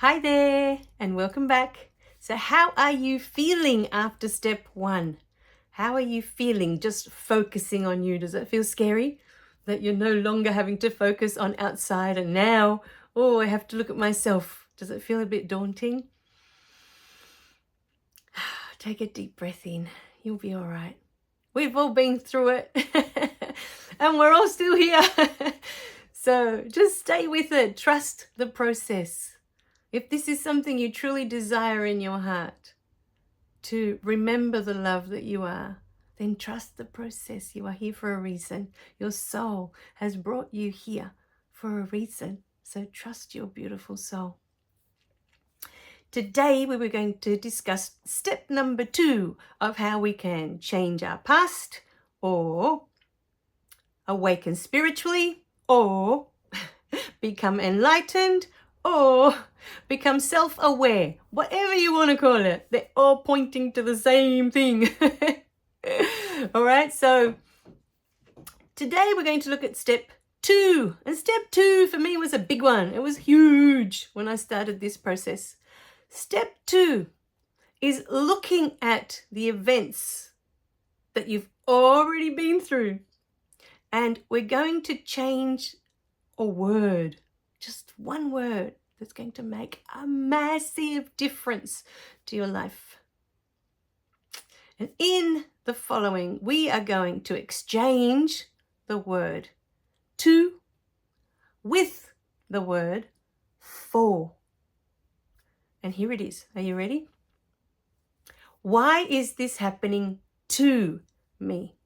Hi there and welcome back. So how are you feeling after step 1? How are you feeling just focusing on you? Does it feel scary that you're no longer having to focus on outside and now, I have to look at myself? Does it feel a bit daunting? Take a deep breath in. You'll be all right. We've all been through it and we're all still here. So just stay with it. Trust the process. If this is something you truly desire in your heart, to remember the love that you are, then trust the process. You are here for a reason. Your soul has brought you here for a reason. So trust your beautiful soul. Today we were going to discuss step number 2 of how we can change our past, or awaken spiritually, or become enlightened, or become self-aware. Whatever you want to call it, they're all pointing to the same thing. All right, so today we're going to look at step 2. And step 2 for me was a big one. It was huge when I started this process. Step 2 is looking at the events that you've already been through. And we're going to change a word, just one word, that's going to make a massive difference to your life. And in the following, we are going to exchange the word to with the word for. And here it is. Are you ready? Why is this happening to me?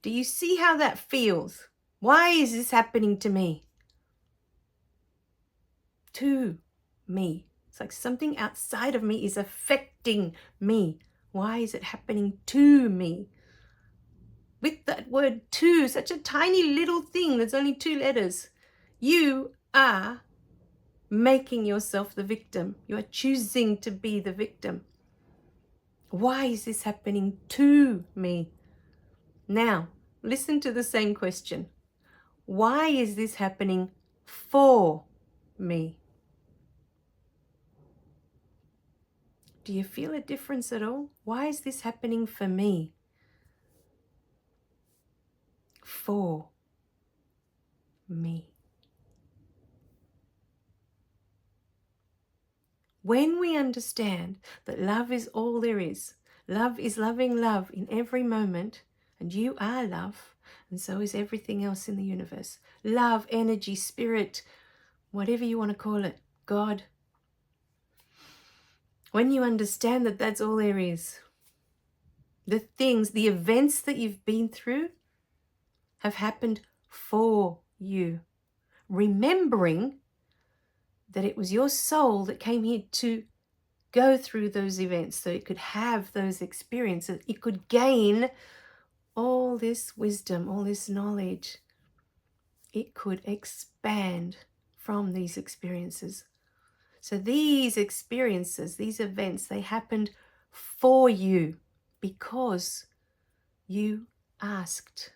Do you see how that feels? Why is this happening to me? To me. It's like something outside of me is affecting me. Why is it happening to me? With that word to, such a tiny little thing, there's only 2 letters. You are making yourself the victim. You are choosing to be the victim. Why is this happening to me? Now, listen to the same question. Why is this happening for me? Do you feel a difference at all? Why is this happening for me? For me. When we understand that love is all there is, love is loving love in every moment, and you are love, and so is everything else in the universe. Love, energy, spirit, whatever you want to call it, God. When you understand that that's all there is, the things, the events that you've been through have happened for you. Remembering that it was your soul that came here to go through those events so it could have those experiences. It could gain all this wisdom, all this knowledge. It could expand from these experiences. So these experiences, these events, they happened for you because you asked.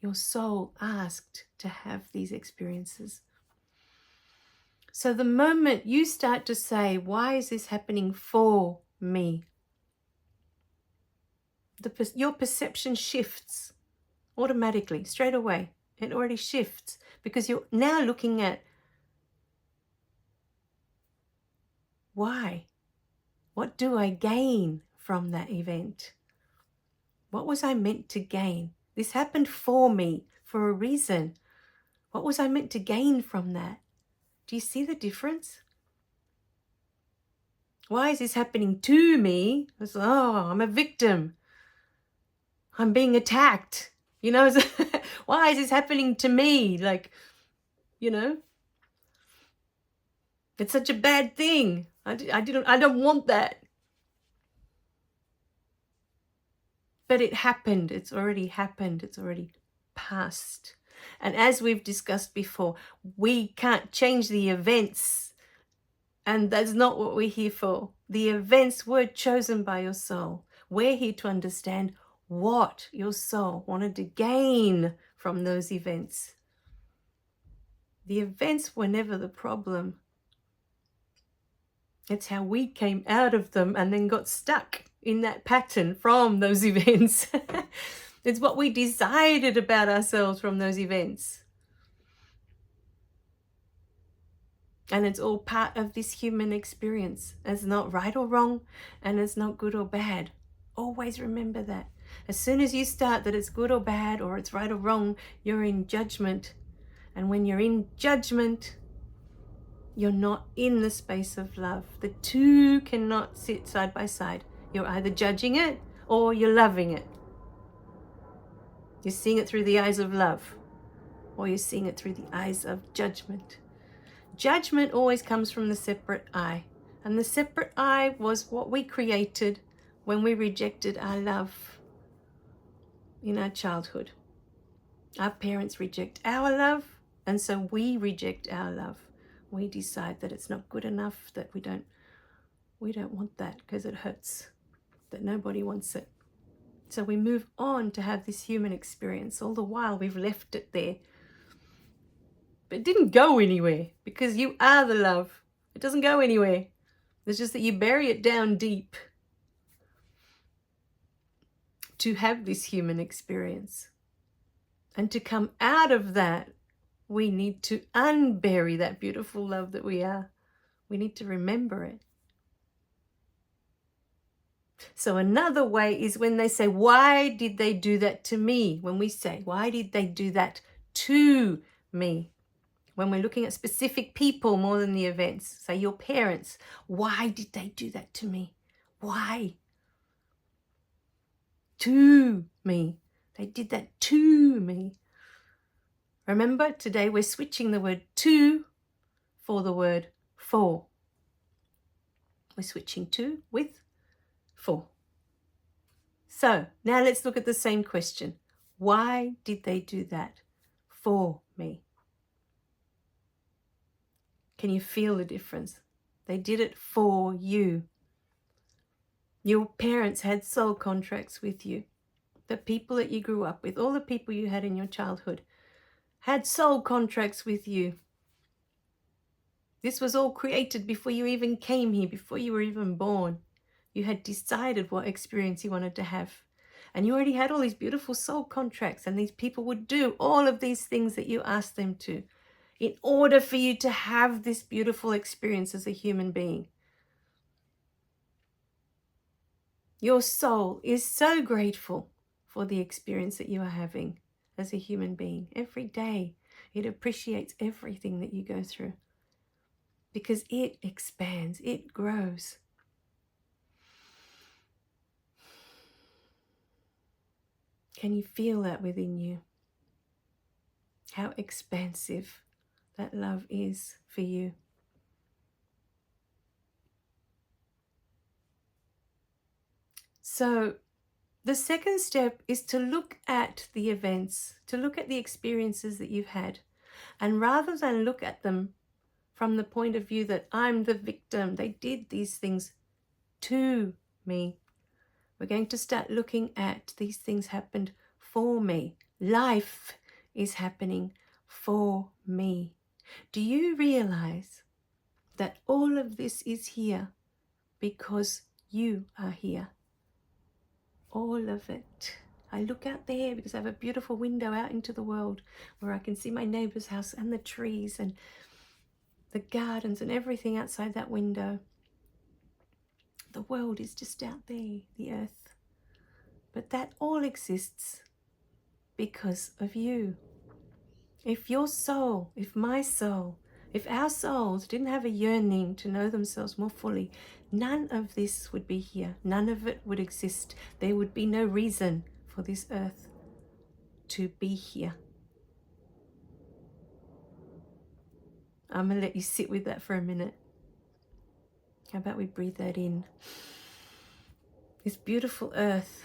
Your soul asked to have these experiences. So the moment you start to say, why is this happening for me? Your perception shifts automatically, straight away. It already shifts because you're now looking at why? What do I gain from that event? What was I meant to gain? This happened for me for a reason. What was I meant to gain from that? Do you see the difference? Why is this happening to me? It's, I'm a victim. I'm being attacked. Why is this happening to me? It's such a bad thing. I don't want that. But it happened. It's already happened. It's already passed. And as we've discussed before, we can't change the events. And that's not what we're here for. The events were chosen by your soul. We're here to understand what your soul wanted to gain from those events. The events were never the problem. It's how we came out of them and then got stuck in that pattern from those events. It's what we decided about ourselves from those events. And it's all part of this human experience. It's not right or wrong, and it's not good or bad. Always remember that. As soon as you start that it's good or bad, or it's right or wrong, you're in judgment. And when you're in judgment, you're not in the space of love. The two cannot sit side by side. You're either judging it or you're loving it. You're seeing it through the eyes of love, or you're seeing it through the eyes of judgment. Judgment always comes from the separate I. And the separate I was what we created when we rejected our love in our childhood. Our parents reject our love, and so we reject our love. We decide that it's not good enough, that we don't want that because it hurts, that nobody wants it. So we move on to have this human experience. All the while we've left it there. But it didn't go anywhere because you are the love. It doesn't go anywhere. It's just that you bury it down deep to have this human experience. And to come out of that, we need to unbury that beautiful love that we are. We need to remember it. So another way is when they say, why did they do that to me? When we say, why did they do that to me? When we're looking at specific people more than the events, say your parents, why did they do that to me? Why? To me. They did that to me. Remember, today we're switching the word to for the word for. We're switching to with for. So now let's look at the same question. Why did they do that for me? Can you feel the difference? They did it for you. Your parents had soul contracts with you. The people that you grew up with, all the people you had in your childhood, had soul contracts with you. This was all created before you even came here, before you were even born. You had decided what experience you wanted to have. And you already had all these beautiful soul contracts, and these people would do all of these things that you asked them to in order for you to have this beautiful experience as a human being. Your soul is so grateful for the experience that you are having as a human being. Every day, it appreciates everything that you go through because it expands, it grows. Can you feel that within you? How expansive that love is for you. So the second step is to look at the events, to look at the experiences that you've had. And rather than look at them from the point of view that I'm the victim, they did these things to me, we're going to start looking at these things happened for me. Life is happening for me. Do you realize that all of this is here because you are here? All of it. I look out there because I have a beautiful window out into the world where I can see my neighbor's house and the trees and the gardens and everything outside that window. The world is just out there, the earth. But that all exists because of you. If your soul, if my soul, if our souls didn't have a yearning to know themselves more fully, none of this would be here. None of it would exist. There would be no reason for this earth to be here. I'm going to let you sit with that for a minute. How about we breathe that in? This beautiful earth,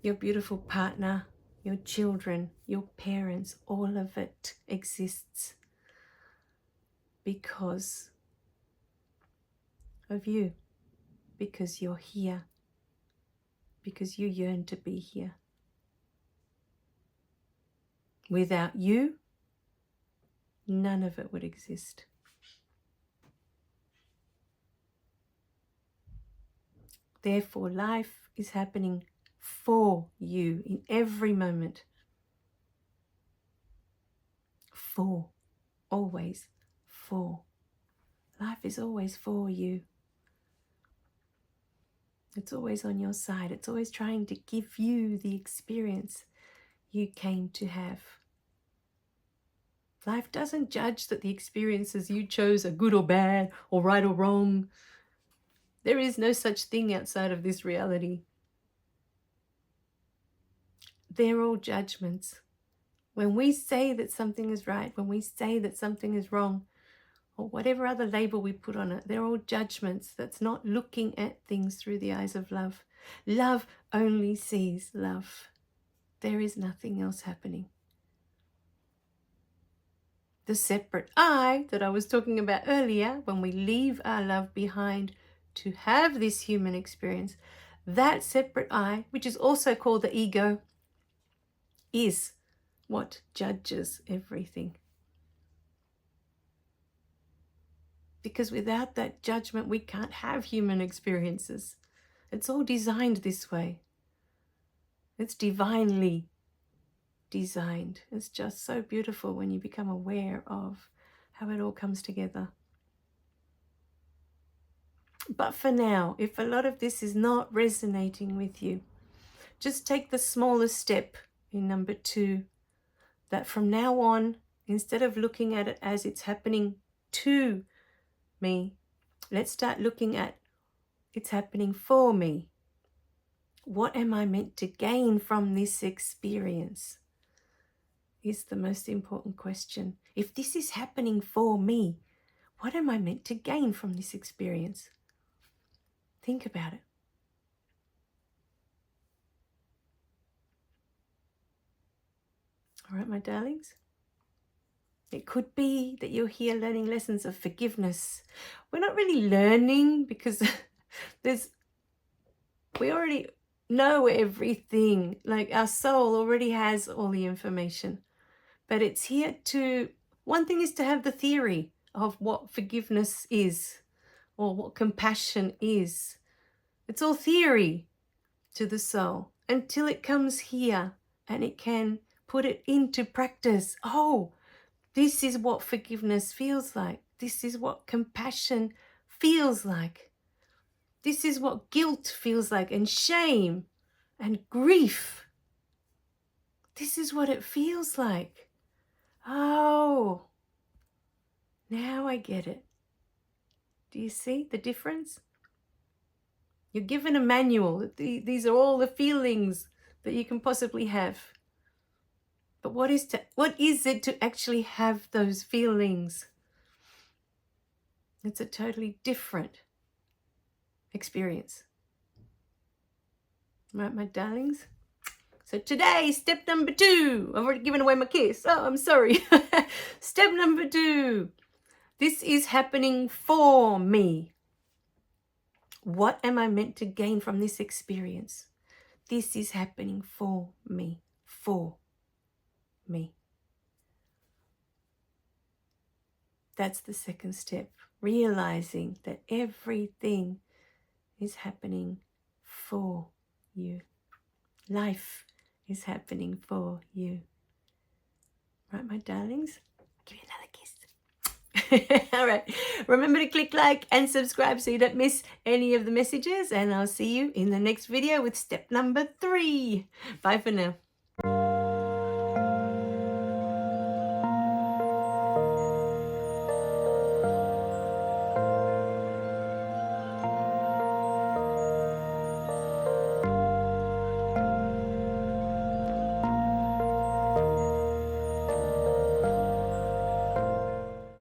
your beautiful partner, your children, your parents, all of it exists because of you, because you're here, because you yearn to be here. Without you, none of it would exist. Therefore, life is happening for you in every moment. For. Always for. Life is always for you. It's always on your side. It's always trying to give you the experience you came to have. Life doesn't judge that the experiences you chose are good or bad, or right or wrong. There is no such thing outside of this reality. They're all judgments. When we say that something is right, when we say that something is wrong, or whatever other label we put on it, they're all judgments. That's not looking at things through the eyes of love. Love only sees love. There is nothing else happening. The separate I that I was talking about earlier, when we leave our love behind to have this human experience, that separate I, which is also called the ego, is what judges everything. Because without that judgment, we can't have human experiences. It's all designed this way. It's divinely designed. It's just so beautiful when you become aware of how it all comes together. But for now, if a lot of this is not resonating with you, just take the smallest step in number 2, that from now on, instead of looking at it as it's happening to me, let's start looking at it's happening for me. What am I meant to gain from this experience? Is the most important question. If this is happening for me, what am I meant to gain from this experience? Think about it. All right, my darlings. It could be that you're here learning lessons of forgiveness. We're not really learning because we already know everything. Like our soul already has all the information. But it's here to, one thing is to have the theory of what forgiveness is or what compassion is. It's all theory to the soul until it comes here and it can put it into practice. Oh, this is what forgiveness feels like. This is what compassion feels like. This is what guilt feels like, and shame and grief. This is what it feels like. Oh, now I get it. Do you see the difference? You're given a manual. These are all the feelings that you can possibly have. But what is it to actually have those feelings? It's a totally different experience. Right, my darlings? So today, step number 2. I've already given away my kiss. Oh, I'm sorry. Step number 2. This is happening for me. What am I meant to gain from this experience? This is happening for me. For me. That's the second step. Realizing that everything is happening for you. Life is happening for you. Right, my darlings? I'll give you another kiss. All right. Remember to click like and subscribe so you don't miss any of the messages. And I'll see you in the next video with step number 3. Bye for now.